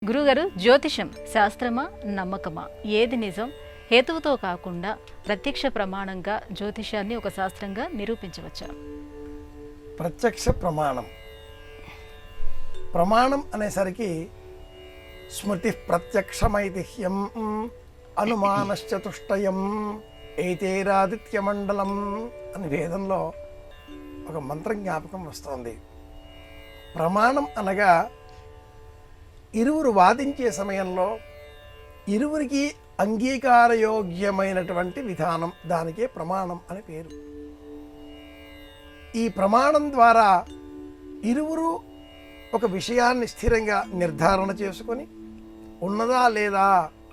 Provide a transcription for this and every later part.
గురుగారు, జ్యోతిషం శాస్త్రమా నమ్మకమా? ఏది నిజం? హేతువుతో కాకుండా ప్రత్యక్ష ప్రమాణంగా జ్యోతిషాన్ని ఒక శాస్త్రంగా నిరూపించవచ్చా? ప్రత్యక్ష ప్రమాణం అనేసరికి స్మృతి ప్రత్యక్షమైతిహ్యం అనుమానశ్చతుష్టయం ఏతేరాదిత్యమండలం అని వేదంలో ఒక మంత్రం జ్ఞాపకం వస్తుంది. ప్రమాణం అనగా ఇరువురు వాదించే సమయంలో ఇరువురికి అంగీకారయోగ్యమైనటువంటి విధానం, దానికే ప్రమాణం అని పేరు. ఈ ప్రమాణం ద్వారా ఇరువురు ఒక విషయాన్ని స్థిరంగా నిర్ధారణ చేసుకొని ఉన్నదా లేదా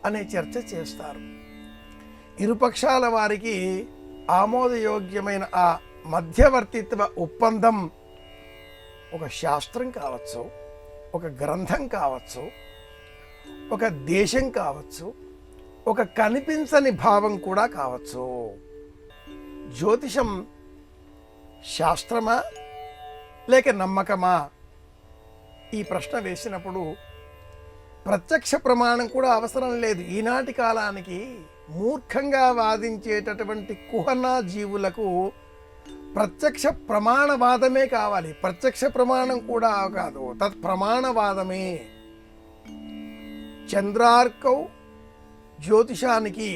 అనే చర్చ చేస్తారు. ఇరుపక్షాల వారికి ఆమోదయోగ్యమైన ఆ మధ్యవర్తిత్వ ఒప్పందం ఒక శాస్త్రం కావచ్చు, ఒక గ్రంథం కావచ్చు, ఒక దేశం కావచ్చు, ఒక కనిపించని భావం కూడా కావచ్చు. జ్యోతిషం శాస్త్రమా లేక నమ్మకమా? ఈ ప్రశ్న వేసినప్పుడు ప్రత్యక్ష ప్రమాణం కూడా అవసరం లేదు. ఈనాటి కాలానికి మూర్ఖంగా వాదించేటటువంటి కుహనా జీవులకు ప్రత్యక్ష ప్రమాణవాదమే కావాలి. ప్రత్యక్ష ప్రమాణం కూడా కాదు, తత్ ప్రమాణవాదమే. చంద్రార్కౌ జ్యోతిషానికి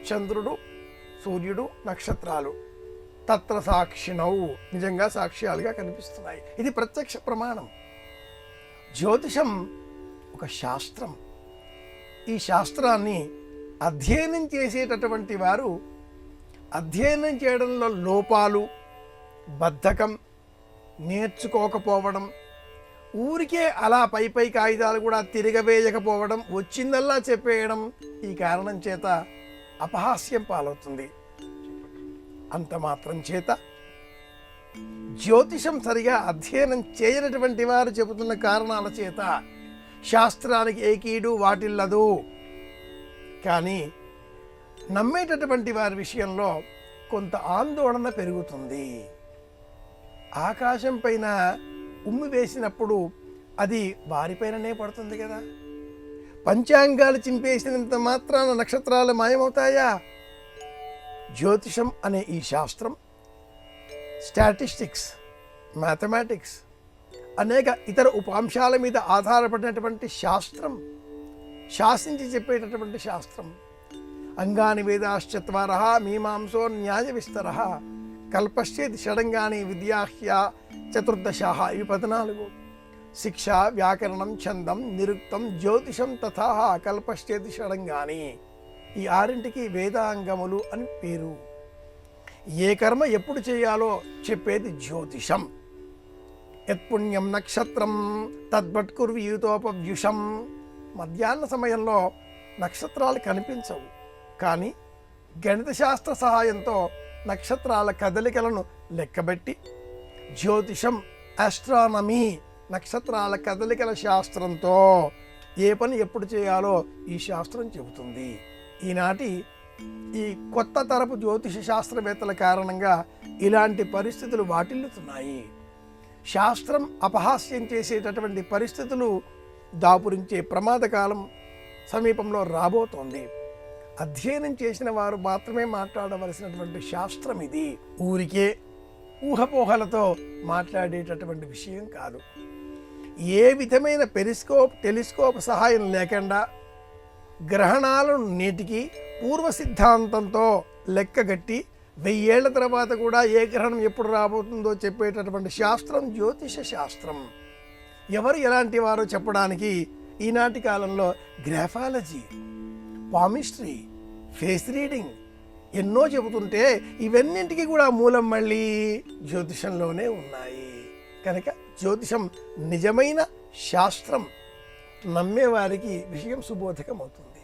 చంద్రుడు, సూర్యుడు, నక్షత్రాలు తత్ర సాక్షిణౌ నిజంగా సాక్ష్యాలుగా కనిపిస్తున్నాయి. ఇది ప్రత్యక్ష ప్రమాణం. జ్యోతిషం ఒక శాస్త్రం. ఈ శాస్త్రాన్ని అధ్యయనం చేసేటటువంటి వారు అధ్యయనం చేయడంలో లోపాలు, బద్ధకం, నేర్చుకోకపోవడం, ఊరికే అలా పై కాగితాలు కూడా తిరగవేయకపోవడం, వచ్చిందల్లా చెప్పేయడం, ఈ కారణం చేత అపహాస్యం పాలవుతుంది. అంత మాత్రం చేత జ్యోతిషం సరిగా అధ్యయనం చేయనటువంటి వారు చెబుతున్న కారణాల చేత శాస్త్రానికి ఏ కీడు వాటిల్లదు. కానీ నమ్మేటటువంటి వారి విషయంలో కొంత ఆందోళన పెరుగుతుంది. ఆకాశం పైన ఉమ్మి వేసినప్పుడు అది వారిపైననే పడుతుంది కదా. పంచాంగాలు చింపేసినంత మాత్రాన నక్షత్రాలు మాయమవుతాయా? జ్యోతిషం అనే ఈ శాస్త్రం స్టాటిస్టిక్స్, మ్యాథమెటిక్స్, అనేక ఇతర ఉపాంశాల మీద ఆధారపడినటువంటి శాస్త్రం, శాసించి చెప్పేటటువంటి శాస్త్రం. అంగాని వేదాశ్చత్వారః మీమాంసో న్యాయ విస్తరః కల్పశ్చేతి షడంగాని విద్యాహ్య చతుర్దశాః. ఇవి 14. శిక్ష, వ్యాకరణం, ఛందం, నిరుక్తం, జ్యోతిషం తథా కల్పశ్చేతి షడంగాని. ఈ 6ంటికి వేదాంగములు అని పేరు. ఏ కర్మ ఎప్పుడు చేయాలో చెప్పేది జ్యోతిషం. యత్పుణ్యం నక్షత్రం తద్వట్కుర్వీయుతోపవ్యుషం. మధ్యాహ్న సమయంలో నక్షత్రాలు కనిపించవు, కానీ గణిత శాస్త్ర సహాయంతో నక్షత్రాల కదలికలను లెక్కబెట్టి జ్యోతిషం, ఆస్ట్రానమీ, నక్షత్రాల కదలికల శాస్త్రంతో ఏ పని ఎప్పుడు చేయాలో ఈ శాస్త్రం చెబుతుంది. ఈనాటి ఈ కొత్త తరపు జ్యోతిష శాస్త్రవేత్తల కారణంగా ఇలాంటి పరిస్థితులు వాటిల్లుతున్నాయి. శాస్త్రం అపహాస్యం చేసేటటువంటి పరిస్థితులు దాపురించే ప్రమాదకాలం సమీపంలో రాబోతోంది. అధ్యయనం చేసిన వారు మాత్రమే మాట్లాడవలసినటువంటి శాస్త్రం ఇది. ఊరికే ఊహపోహలతో మాట్లాడేటటువంటి విషయం కాదు. ఏ విధమైన పెరిస్కోప్, టెలిస్కోప్ సహాయం లేకుండా గ్రహణాలను నేటికి పూర్వ సిద్ధాంతంతో లెక్కగట్టి 1000 ఏళ్ల తర్వాత కూడా ఏ గ్రహణం ఎప్పుడు రాబోతుందో చెప్పేటటువంటి శాస్త్రం జ్యోతిష శాస్త్రం. ఎవరు ఎలాంటి వారో చెప్పడానికి ఈనాటి కాలంలో గ్రాఫాలజీ, పామిస్ట్రీ, ఫేస్ రీడింగ్ ఎన్నో చెబుతుంటే ఇవన్నింటికి కూడా మూలం మళ్ళీ జ్యోతిషంలోనే ఉన్నాయి. కనుక జ్యోతిషం నిజమైన శాస్త్రం. నమ్మేవారికి విషయం సుబోధకం అవుతుంది.